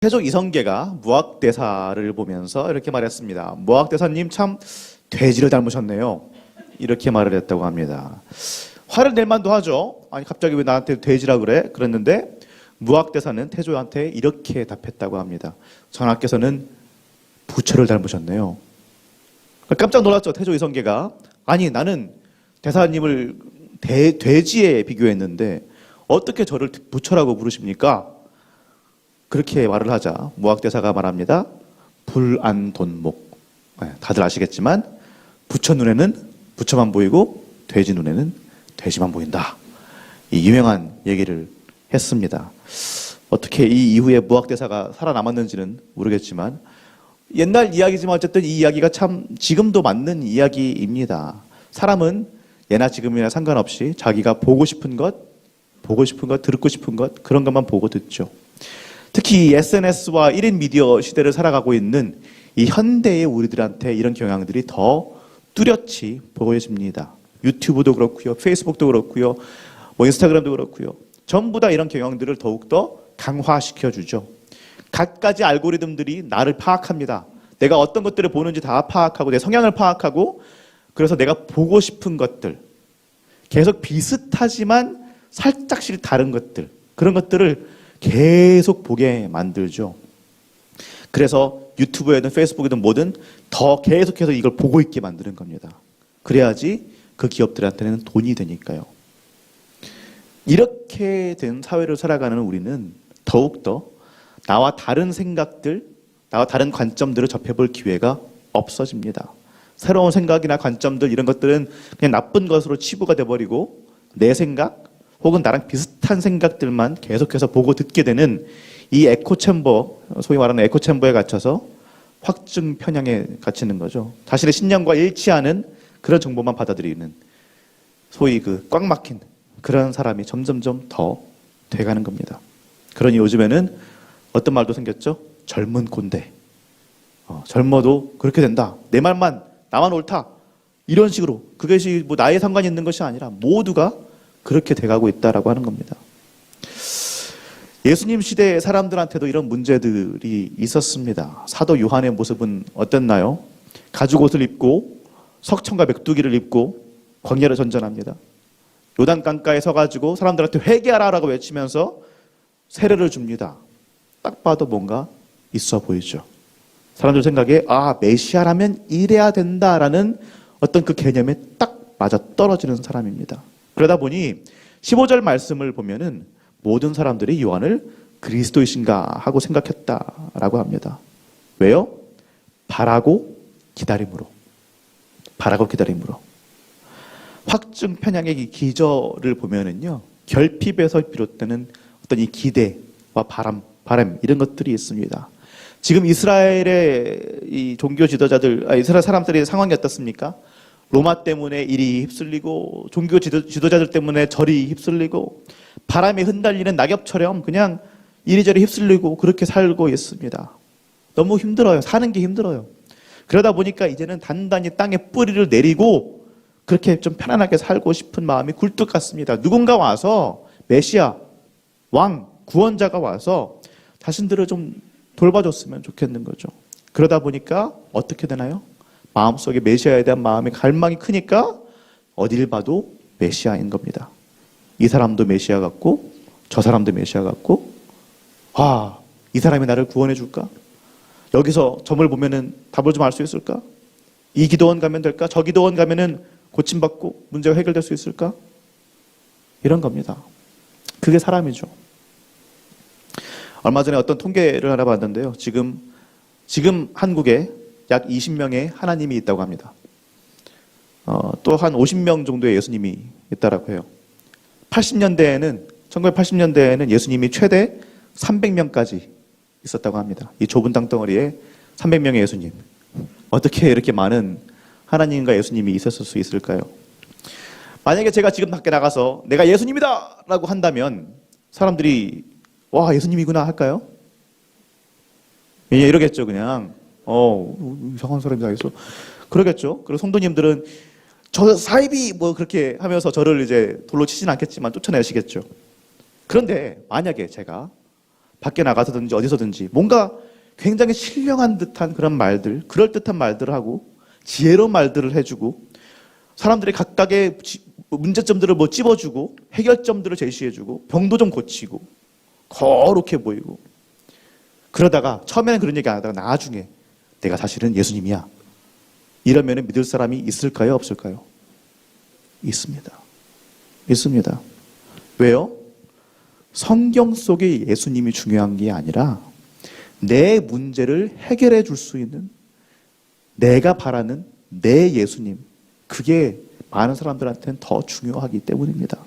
태조 이성계가 무학대사를 보면서 이렇게 말했습니다. 무학대사님 참 돼지를 닮으셨네요. 이렇게 말을 했다고 합니다. 화를 낼 만도 하죠. 아니 갑자기 왜 나한테 돼지라 그래? 그랬는데 무학대사는 태조한테 이렇게 답했다고 합니다. 전하께서는 부처를 닮으셨네요. 깜짝 놀랐죠. 태조 이성계가. 아니 나는 대사님을 돼지에 비교했는데 어떻게 저를 부처라고 부르십니까? 그렇게 말을 하자 무학대사가 말합니다. 불안돈목. 다들 아시겠지만 부처 눈에는 부처만 보이고 돼지 눈에는 돼지만 보인다. 이 유명한 얘기를 했습니다. 어떻게 이 이후에 무학대사가 살아남았는지는 모르겠지만 옛날 이야기지만 어쨌든 이 이야기가 참 지금도 맞는 이야기입니다. 사람은 예나 지금이나 상관없이 자기가 보고 싶은 것, 듣고 싶은 것 그런 것만 보고 듣죠. 특히 SNS와 1인 미디어 시대를 살아가고 있는 이 현대의 우리들한테 이런 경향들이 더 뚜렷이 보여집니다. 유튜브도 그렇고요. 페이스북도 그렇고요. 인스타그램도 그렇고요. 전부 다 이런 경향들을 더욱더 강화시켜주죠. 갖가지 알고리즘들이 나를 파악합니다. 내가 어떤 것들을 보는지 다 파악하고 내 성향을 파악하고 그래서 내가 보고 싶은 것들 계속 비슷하지만 살짝씩 다른 것들 그런 것들을 계속 보게 만들죠. 그래서 유튜브에든 페이스북이든 뭐든 더 계속해서 이걸 보고 있게 만드는 겁니다. 그래야지 그 기업들한테는 돈이 되니까요. 이렇게 된 사회를 살아가는 우리는 더욱더 나와 다른 생각들, 나와 다른 관점들을 접해볼 기회가 없어집니다. 새로운 생각이나 관점들 이런 것들은 그냥 나쁜 것으로 치부가 돼버리고 내 생각 혹은 나랑 비슷한 생각들만 계속해서 보고 듣게 되는 이 에코챔버, 소위 말하는 에코챔버에 갇혀서 확증 편향에 갇히는 거죠. 자신의 신념과 일치하는 그런 정보만 받아들이는 소위 그 꽉 막힌 그런 사람이 점점점 더 돼가는 겁니다. 그러니 요즘에는 어떤 말도 생겼죠? 젊은 꼰대. 젊어도 그렇게 된다. 내 말만 나만 옳다. 이런 식으로 그것이 뭐 나에 상관이 있는 것이 아니라 모두가 그렇게 돼가고 있다라고 하는 겁니다. 예수님 시대의 사람들한테도 이런 문제들이 있었습니다. 사도 요한의 모습은 어땠나요? 가죽 옷을 입고 석청과 메뚜기를 입고 광야를 전전합니다. 요단 강가에 서가지고 사람들한테 회개하라라고 외치면서 세례를 줍니다. 딱 봐도 뭔가 있어 보이죠. 사람들 생각에 메시아라면 이래야 된다라는 어떤 그 개념에 딱 맞아 떨어지는 사람입니다. 그러다 보니 15절 말씀을 보면은 모든 사람들이 요한을 그리스도이신가 하고 생각했다라고 합니다. 왜요? 바라고 기다림으로. 확증 편향의 기저를 보면은요, 결핍에서 비롯되는 어떤 이 기대와 바람 이런 것들이 있습니다. 지금 이스라엘의 이 종교 지도자들, 이스라엘 사람들의 상황이 어떻습니까? 로마 때문에 일이 휩쓸리고 종교 지도자들 때문에 절이 휩쓸리고 바람에 흩날리는 낙엽처럼 그냥 이리저리 휩쓸리고 그렇게 살고 있습니다. 너무 힘들어요. 사는 게 힘들어요. 그러다 보니까 이제는 단단히 땅에 뿌리를 내리고 그렇게 좀 편안하게 살고 싶은 마음이 굴뚝 같습니다. 누군가 와서 메시아, 왕, 구원자가 와서 자신들을 좀 돌봐줬으면 좋겠는 거죠. 그러다 보니까 어떻게 되나요? 마음속에 메시아에 대한 마음의 갈망이 크니까 어딜 봐도 메시아인 겁니다. 이 사람도 메시아 같고 저 사람도 메시아 같고 이 사람이 나를 구원해 줄까? 여기서 점을 보면은 답을 좀 알 수 있을까? 이 기도원 가면 될까? 저 기도원 가면은 고침받고 문제가 해결될 수 있을까? 이런 겁니다. 그게 사람이죠. 얼마 전에 어떤 통계를 하나 봤는데요. 지금 한국에 약 20명의 하나님이 있다고 합니다. 또 한 50명 정도의 예수님이 있다라고 해요. 1980년대에는 예수님이 최대 300명까지 있었다고 합니다. 이 좁은 땅덩어리에 300명의 예수님. 어떻게 이렇게 많은 하나님과 예수님이 있었을 수 있을까요? 만약에 제가 지금 밖에 나가서 내가 예수님이다! 라고 한다면 사람들이 와, 예수님이구나 할까요? 이러겠죠, 그냥. 이상한 사람이 다 있어. 그러겠죠. 그리고 성도님들은 저 사이비 뭐 그렇게 하면서 저를 이제 돌로 치진 않겠지만 쫓아내시겠죠. 그런데 만약에 제가 밖에 나가서든지 어디서든지 뭔가 굉장히 신령한 듯한 그런 말들, 그럴듯한 말들을 하고 지혜로운 말들을 해주고 사람들이 각각의 문제점들을 뭐 찝어주고 해결점들을 제시해주고 병도 좀 고치고 거룩해 보이고 그러다가 처음에는 그런 얘기 안 하다가 나중에 내가 사실은 예수님이야. 이러면 믿을 사람이 있을까요? 없을까요? 있습니다. 있습니다. 왜요? 성경 속에 예수님이 중요한 게 아니라 내 문제를 해결해 줄 수 있는 내가 바라는 내 예수님, 그게 많은 사람들한테는 더 중요하기 때문입니다.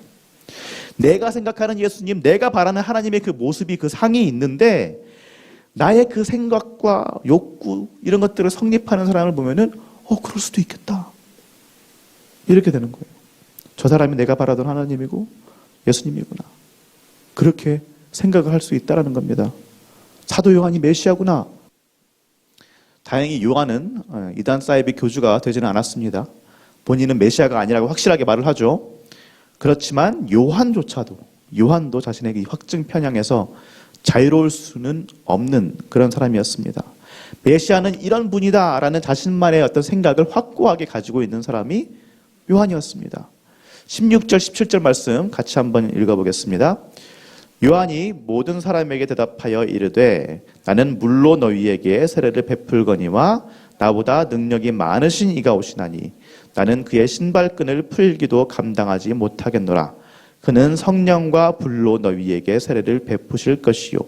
내가 생각하는 예수님, 내가 바라는 하나님의 그 모습이 그 상이 있는데 나의 그 생각과 욕구 이런 것들을 성립하는 사람을 보면은 그럴 수도 있겠다. 이렇게 되는 거예요. 저 사람이 내가 바라던 하나님이고 예수님이구나. 그렇게 생각을 할 수 있다는 겁니다. 사도 요한이 메시아구나. 다행히 요한은 이단 사이비 교주가 되지는 않았습니다. 본인은 메시아가 아니라고 확실하게 말을 하죠. 그렇지만 요한도 자신에게 확증 편향에서 자유로울 수는 없는 그런 사람이었습니다. 메시아는 이런 분이다라는 자신만의 어떤 생각을 확고하게 가지고 있는 사람이 요한이었습니다. 16절, 17절 말씀 같이 한번 읽어보겠습니다. 요한이 모든 사람에게 대답하여 이르되 나는 물로 너희에게 세례를 베풀거니와 나보다 능력이 많으신 이가 오시나니 나는 그의 신발끈을 풀기도 감당하지 못하겠노라. 그는 성령과 불로 너희에게 세례를 베푸실 것이요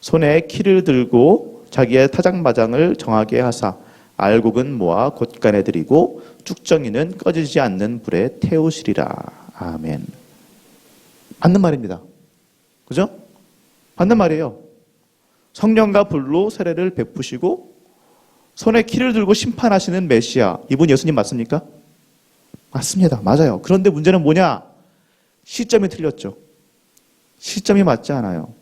손에 키를 들고 자기의 타작마장을 정하게 하사 알곡은 모아 곳간에 들이고 쭉정이는 꺼지지 않는 불에 태우시리라. 아멘. 맞는 말입니다. 그죠? 맞는 말이에요. 성령과 불로 세례를 베푸시고 손에 키를 들고 심판하시는 메시아, 이분 예수님 맞습니까? 맞습니다. 맞아요. 그런데 문제는 뭐냐? 시점이 틀렸죠. 시점이 맞지 않아요.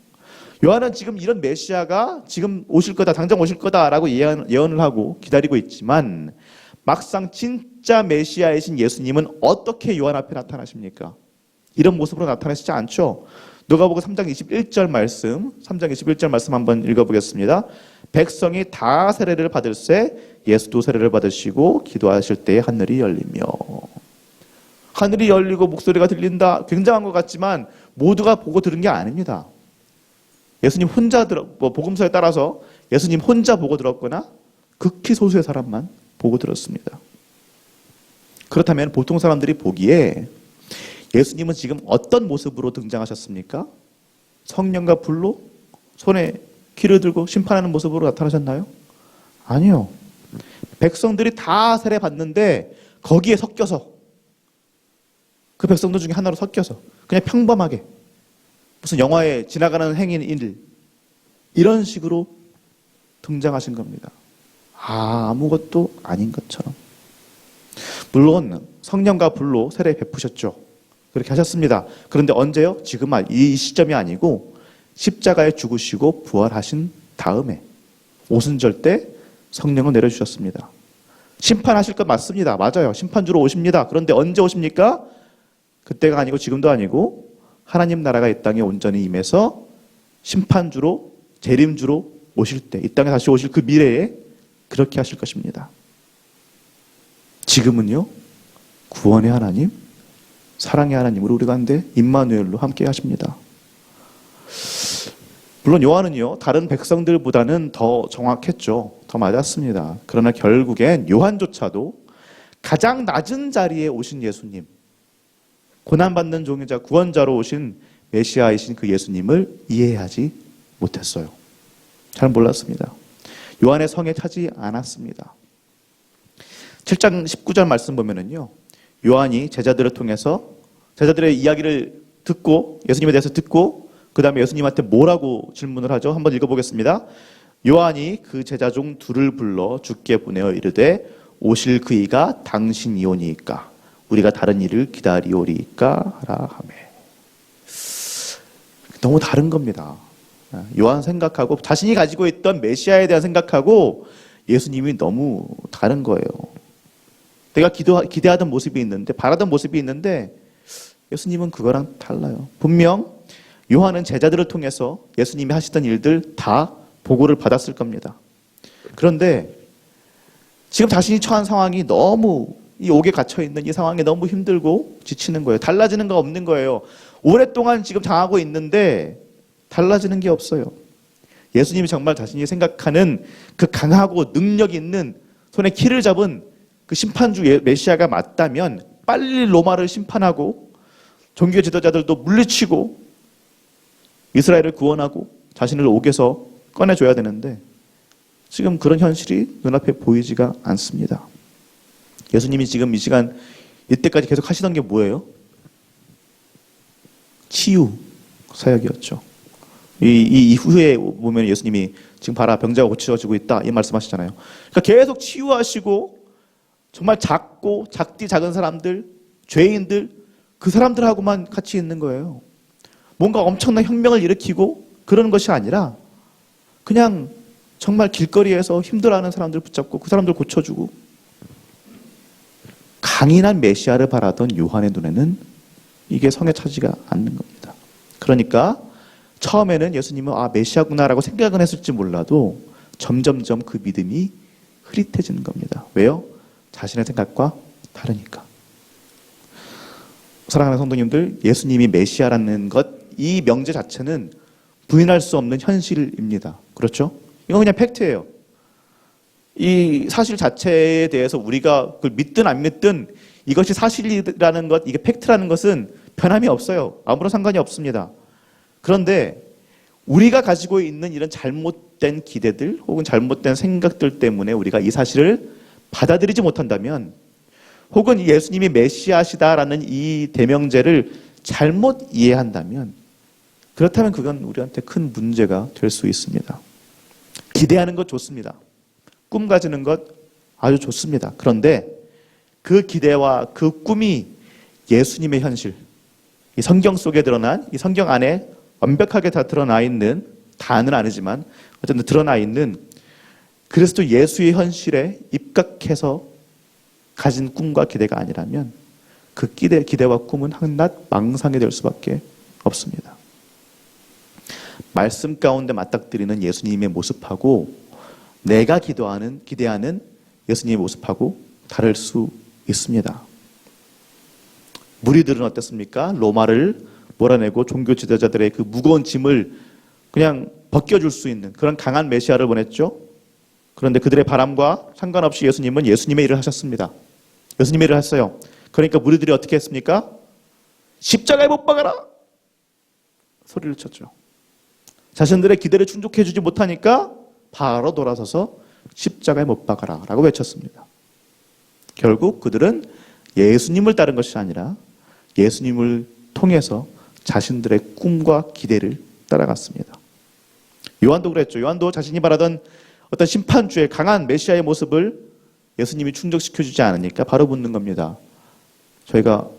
요한은 지금 이런 메시아가 지금 오실 거다, 당장 오실 거다라고 예언을 하고 기다리고 있지만 막상 진짜 메시아이신 예수님은 어떻게 요한 앞에 나타나십니까? 이런 모습으로 나타나시지 않죠. 누가복음 3장 21절 말씀, 3장 21절 말씀 한번 읽어보겠습니다. 백성이 다 세례를 받을새 예수도 세례를 받으시고 기도하실 때에 하늘이 열리며. 하늘이 열리고 목소리가 들린다. 굉장한 것 같지만 모두가 보고 들은 게 아닙니다. 예수님 혼자 복음서에 따라서 예수님 혼자 보고 들었거나 극히 소수의 사람만 보고 들었습니다. 그렇다면 보통 사람들이 보기에 예수님은 지금 어떤 모습으로 등장하셨습니까? 성령과 불로 손에 키를 들고 심판하는 모습으로 나타나셨나요? 아니요. 백성들이 다 세례 받는데 거기에 섞여서 그 백성들 중에 하나로 섞여서 그냥 평범하게 무슨 영화에 지나가는 행인 일 이런 식으로 등장하신 겁니다. 아무것도 아닌 것처럼. 물론 성령과 불로 세례 베푸셨죠. 그렇게 하셨습니다. 그런데 언제요? 지금 이 시점이 아니고 십자가에 죽으시고 부활하신 다음에 오순절 때 성령을 내려주셨습니다. 심판하실 것 맞습니다. 맞아요. 심판주로 오십니다. 그런데 언제 오십니까? 그때가 아니고 지금도 아니고 하나님 나라가 이 땅에 온전히 임해서 심판주로 재림주로 오실 때 이 땅에 다시 오실 그 미래에 그렇게 하실 것입니다. 지금은요. 구원의 하나님, 사랑의 하나님으로 우리 가운데 임마누엘로 함께 하십니다. 물론 요한은요. 다른 백성들보다는 더 정확했죠. 더 맞았습니다. 그러나 결국엔 요한조차도 가장 낮은 자리에 오신 예수님, 고난받는 종이자 구원자로 오신 메시아이신 그 예수님을 이해하지 못했어요. 잘 몰랐습니다. 요한의 성에 차지 않았습니다. 7장 19절 말씀 보면은요. 요한이 제자들을 통해서 제자들의 이야기를 듣고 예수님에 대해서 듣고 그 다음에 예수님한테 뭐라고 질문을 하죠? 한번 읽어보겠습니다. 요한이 그 제자 중 둘을 불러 주께 보내어 이르되 오실 그 이가 당신이오니이까 우리가 다른 일을 기다리오리이까 하라 하매. 너무 다른 겁니다. 요한 생각하고 자신이 가지고 있던 메시아에 대한 생각하고 예수님이 너무 다른 거예요. 내가 기대하던 모습이 있는데 바라던 모습이 있는데 예수님은 그거랑 달라요. 분명 요한은 제자들을 통해서 예수님이 하시던 일들 다 보고를 받았을 겁니다. 그런데 지금 자신이 처한 상황이 너무 이 옥에 갇혀있는 이 상황이 너무 힘들고 지치는 거예요. 달라지는 거 없는 거예요. 오랫동안 지금 당하고 있는데 달라지는 게 없어요. 예수님이 정말 자신이 생각하는 그 강하고 능력 있는 손에 키를 잡은 그 심판주 메시아가 맞다면 빨리 로마를 심판하고 종교 지도자들도 물리치고 이스라엘을 구원하고 자신을 옥에서 꺼내줘야 되는데 지금 그런 현실이 눈앞에 보이지가 않습니다. 예수님이 지금 이 시간 이때까지 계속 하시던 게 뭐예요? 치유 사역이었죠. 이 이후에 보면 예수님이 지금 봐라 병자가 고쳐지고 있다 이 말씀하시잖아요. 그러니까 계속 치유하시고 정말 작디 작은 사람들, 죄인들 그 사람들하고만 같이 있는 거예요. 뭔가 엄청난 혁명을 일으키고 그러는 것이 아니라 그냥 정말 길거리에서 힘들어하는 사람들 붙잡고 그 사람들 고쳐주고 강인한 메시아를 바라던 요한의 눈에는 이게 성에 차지가 않는 겁니다. 그러니까 처음에는 예수님은 메시아구나라고 생각은 했을지 몰라도 점점점 그 믿음이 흐릿해지는 겁니다. 왜요? 자신의 생각과 다르니까. 사랑하는 성도님들, 예수님이 메시아라는 것, 이 명제 자체는 부인할 수 없는 현실입니다. 그렇죠? 이건 그냥 팩트예요. 이 사실 자체에 대해서 우리가 그걸 믿든 안 믿든 이것이 사실이라는 것, 이게 팩트라는 것은 변함이 없어요. 아무런 상관이 없습니다. 그런데 우리가 가지고 있는 이런 잘못된 기대들 혹은 잘못된 생각들 때문에 우리가 이 사실을 받아들이지 못한다면 혹은 예수님이 메시아시다라는 이 대명제를 잘못 이해한다면 그렇다면 그건 우리한테 큰 문제가 될 수 있습니다. 기대하는 것 좋습니다. 꿈 가지는 것 아주 좋습니다. 그런데 그 기대와 그 꿈이 예수님의 현실, 이 성경 속에 드러난 이 성경 안에 완벽하게 다 드러나 있는, 다는 아니지만 어쨌든 드러나 있는 그리스도 예수의 현실에 입각해서 가진 꿈과 기대가 아니라면 그 기대와 꿈은 한낱 망상이 될 수밖에 없습니다. 말씀 가운데 맞닥뜨리는 예수님의 모습하고 내가 기대하는 예수님의 모습하고 다를 수 있습니다. 무리들은 어땠습니까? 로마를 몰아내고 종교 지도자들의 그 무거운 짐을 그냥 벗겨줄 수 있는 그런 강한 메시아를 원했죠. 그런데 그들의 바람과 상관없이 예수님은 예수님의 일을 하셨습니다. 예수님의 일을 했어요. 그러니까 무리들이 어떻게 했습니까? 십자가에 못 박아라! 소리를 쳤죠. 자신들의 기대를 충족해주지 못하니까 바로 돌아서서 십자가에 못 박아라 라고 외쳤습니다. 결국 그들은 예수님을 따른 것이 아니라 예수님을 통해서 자신들의 꿈과 기대를 따라갔습니다. 요한도 그랬죠. 요한도 자신이 바라던 어떤 심판주의 강한 메시아의 모습을 예수님이 충족시켜주지 않으니까 바로 묻는 겁니다. 저희가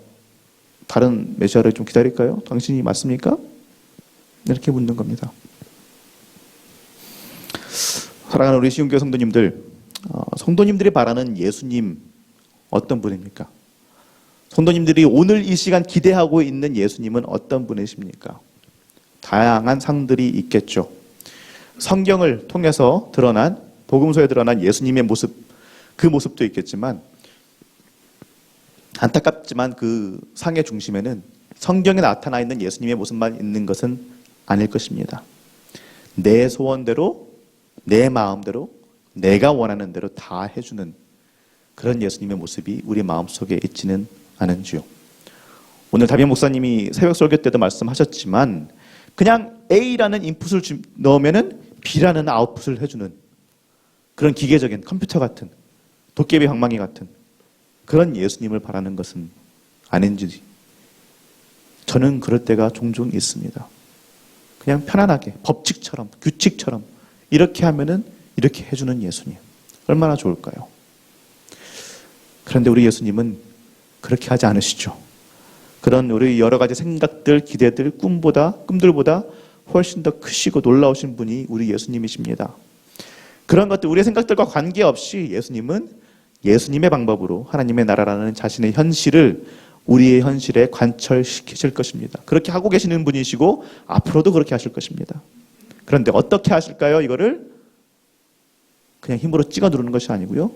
다른 메시아를 좀 기다릴까요? 당신이 맞습니까? 이렇게 묻는 겁니다. 사랑하는 우리 시흥교회 성도님들, 성도님들이 바라는 예수님 어떤 분입니까? 성도님들이 오늘 이 시간 기대하고 있는 예수님은 어떤 분이십니까? 다양한 상들이 있겠죠. 성경을 통해서 드러난, 복음서에 드러난 예수님의 모습, 그 모습도 있겠지만 안타깝지만 그 상의 중심에는 성경에 나타나 있는 예수님의 모습만 있는 것은 아닐 것입니다. 내 소원대로, 내 마음대로, 내가 원하는 대로 다 해주는 그런 예수님의 모습이 우리 마음속에 있지는 않은지요. 오늘 담임 목사님이 새벽 설교 때도 말씀하셨지만 그냥 A라는 인풋을 넣으면은 B라는 아웃풋을 해주는 그런 기계적인 컴퓨터 같은 도깨비 방망이 같은 그런 예수님을 바라는 것은 아닌지 저는 그럴 때가 종종 있습니다. 그냥 편안하게 법칙처럼 규칙처럼 이렇게 하면은 이렇게 해주는 예수님 얼마나 좋을까요? 그런데 우리 예수님은 그렇게 하지 않으시죠. 그런 우리 여러 가지 생각들, 기대들, 꿈들보다 훨씬 더 크시고 놀라우신 분이 우리 예수님이십니다. 그런 것들, 우리의 생각들과 관계없이 예수님은 예수님의 방법으로 하나님의 나라라는 자신의 현실을 우리의 현실에 관철시키실 것입니다. 그렇게 하고 계시는 분이시고 앞으로도 그렇게 하실 것입니다. 그런데 어떻게 하실까요? 이거를 그냥 힘으로 찍어 누르는 것이 아니고요.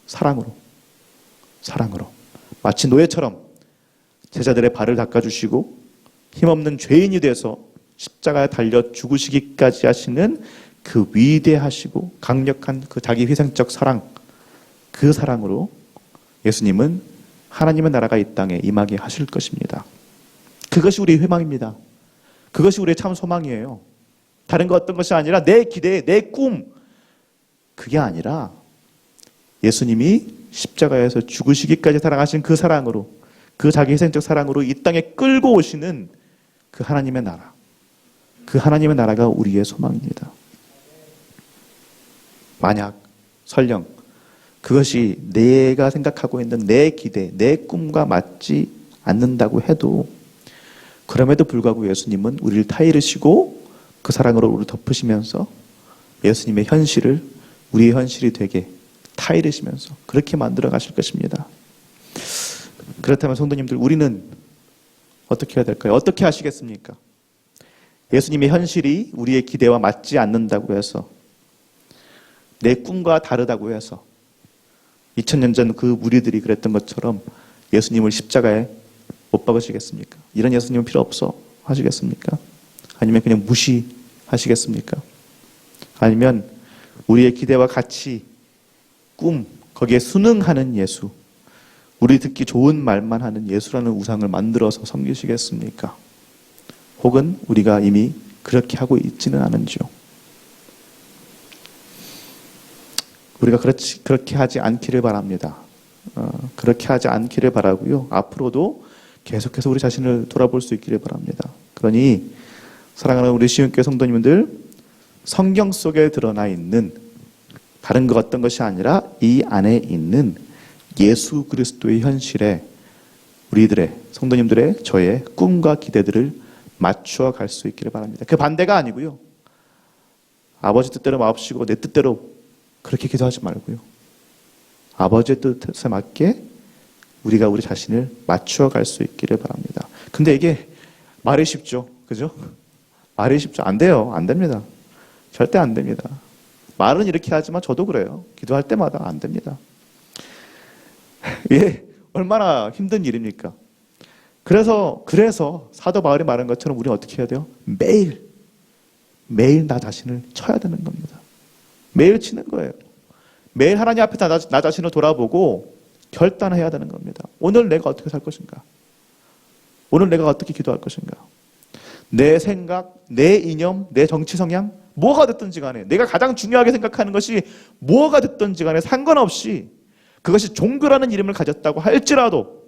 사랑으로. 마치 노예처럼 제자들의 발을 닦아주시고 힘없는 죄인이 돼서 십자가에 달려 죽으시기까지 하시는 그 위대하시고 강력한 그 자기 희생적 사랑, 그 사랑으로 예수님은 하나님의 나라가 이 땅에 임하게 하실 것입니다. 그것이 우리의 희망입니다. 그것이 우리의 참 소망이에요. 다른 거 어떤 것이 아니라 내 기대, 내 꿈, 그게 아니라 예수님이 십자가에서 죽으시기까지 사랑하신 그 사랑으로, 그 자기 희생적 사랑으로 이 땅에 끌고 오시는 그 하나님의 나라, 그 하나님의 나라가 우리의 소망입니다. 만약 설령 그것이 내가 생각하고 있는 내 기대, 내 꿈과 맞지 않는다고 해도 그럼에도 불구하고 예수님은 우리를 타이르시고 그 사랑으로 우리를 덮으시면서 예수님의 현실을 우리의 현실이 되게 타이르시면서 그렇게 만들어 가실 것입니다. 그렇다면 성도님들, 우리는 어떻게 해야 될까요? 어떻게 하시겠습니까? 예수님의 현실이 우리의 기대와 맞지 않는다고 해서, 내 꿈과 다르다고 해서 2000년 전 그 무리들이 그랬던 것처럼 예수님을 십자가에 못 박으시겠습니까? 이런 예수님은 필요 없어 하시겠습니까? 아니면 그냥 무시하시겠습니까? 아니면 우리의 기대와 가치, 꿈, 거기에 순응하는 예수, 우리 듣기 좋은 말만 하는 예수라는 우상을 만들어서 섬기시겠습니까? 혹은 우리가 이미 그렇게 하고 있지는 않은지요? 우리가 그렇게 하지 않기를 바랍니다. 그렇게 하지 않기를 바라고요. 앞으로도 계속해서 우리 자신을 돌아볼 수 있기를 바랍니다. 그러니 사랑하는 우리 시흥교회 성도님들, 성경 속에 드러나 있는 다른 것 어떤 것이 아니라 이 안에 있는 예수 그리스도의 현실에 우리들의, 성도님들의, 저의 꿈과 기대들을 맞추어 갈 수 있기를 바랍니다. 그 반대가 아니고요. 아버지 뜻대로 마옵시고 내 뜻대로 그렇게 기도하지 말고요. 아버지의 뜻에 맞게 우리가 우리 자신을 맞추어 갈 수 있기를 바랍니다. 근데 이게 말이 쉽죠. 그죠? 말이 쉽죠. 안 돼요. 안 됩니다. 절대 안 됩니다. 말은 이렇게 하지만 저도 그래요. 기도할 때마다 안 됩니다. 이게 얼마나 힘든 일입니까? 그래서 사도 바울이 말한 것처럼 우리는 어떻게 해야 돼요? 매일 나 자신을 쳐야 되는 겁니다. 매일 치는 거예요. 매일 하나님 앞에 나 자신을 돌아보고 결단해야 되는 겁니다. 오늘 내가 어떻게 살 것인가? 오늘 내가 어떻게 기도할 것인가? 내 생각, 내 이념, 내 정치 성향, 뭐가 됐든지 간에, 내가 가장 중요하게 생각하는 것이 뭐가 됐든지 간에 상관없이 그것이 종교라는 이름을 가졌다고 할지라도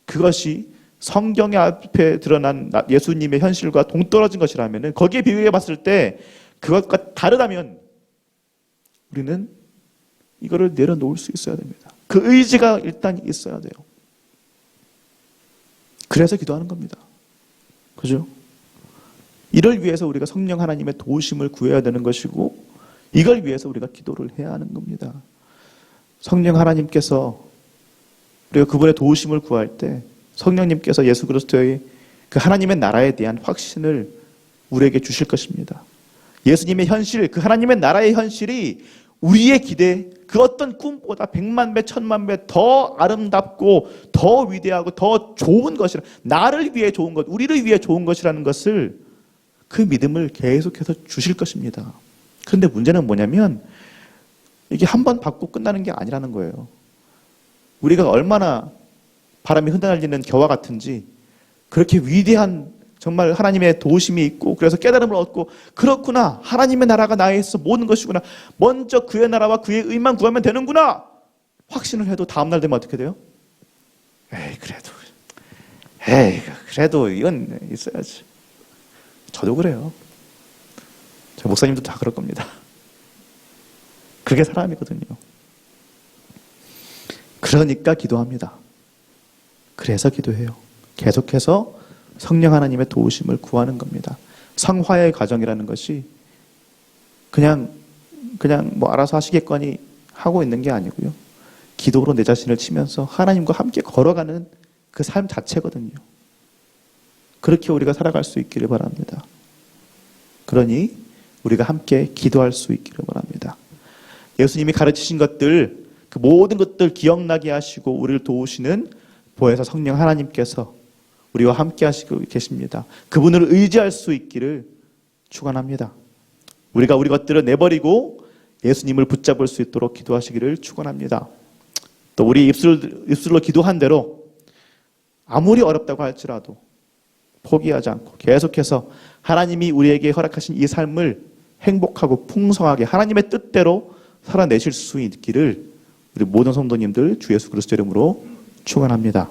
그것이 성경의 앞에 드러난 예수님의 현실과 동떨어진 것이라면, 거기에 비교해 봤을 때 그것과 다르다면 우리는 이거를 내려놓을 수 있어야 됩니다. 그 의지가 일단 있어야 돼요. 그래서 기도하는 겁니다. 그죠? 이를 위해서 우리가 성령 하나님의 도우심을 구해야 되는 것이고, 이걸 위해서 우리가 기도를 해야 하는 겁니다. 성령 하나님께서, 우리가 그분의 도우심을 구할 때 성령님께서 예수 그리스도의 그 하나님의 나라에 대한 확신을 우리에게 주실 것입니다. 예수님의 현실, 그 하나님의 나라의 현실이 우리의 기대, 그 어떤 꿈보다 100만 배, 1000만 배 더 아름답고 더 위대하고 더 좋은 것이라, 나를 위해 좋은 것, 우리를 위해 좋은 것이라는 것을, 그 믿음을 계속해서 주실 것입니다. 그런데 문제는 뭐냐면 이게 한 번 받고 끝나는 게 아니라는 거예요. 우리가 얼마나 바람이 흩날리는 겨와 같은지, 그렇게 위대한 정말 하나님의 도우심이 있고, 그래서 깨달음을 얻고, 그렇구나, 하나님의 나라가 나에 있어 모든 것이구나, 먼저 그의 나라와 그의 의만 구하면 되는구나 확신을 해도 다음날 되면 어떻게 돼요? 그래도 이건 있어야지. 저도 그래요. 저 목사님도 다 그럴 겁니다. 그게 사람이거든요. 그러니까 기도합니다. 그래서 기도해요. 계속해서 성령 하나님의 도우심을 구하는 겁니다. 성화의 과정이라는 것이 그냥 뭐 알아서 하시겠거니 하고 있는 게 아니고요. 기도로 내 자신을 치면서 하나님과 함께 걸어가는 그 삶 자체거든요. 그렇게 우리가 살아갈 수 있기를 바랍니다. 그러니 우리가 함께 기도할 수 있기를 바랍니다. 예수님이 가르치신 것들, 그 모든 것들 기억나게 하시고 우리를 도우시는 보혜사 성령 하나님께서 우리와 함께 하시고 계십니다. 그분을 의지할 수 있기를 축원합니다. 우리가 우리 것들을 내버리고 예수님을 붙잡을 수 있도록 기도하시기를 축원합니다. 또 우리 입술로 기도한 대로 아무리 어렵다고 할지라도 포기하지 않고 계속해서 하나님이 우리에게 허락하신 이 삶을 행복하고 풍성하게 하나님의 뜻대로 살아내실 수 있기를 우리 모든 성도님들 주 예수 그리스도 이름으로 축원합니다.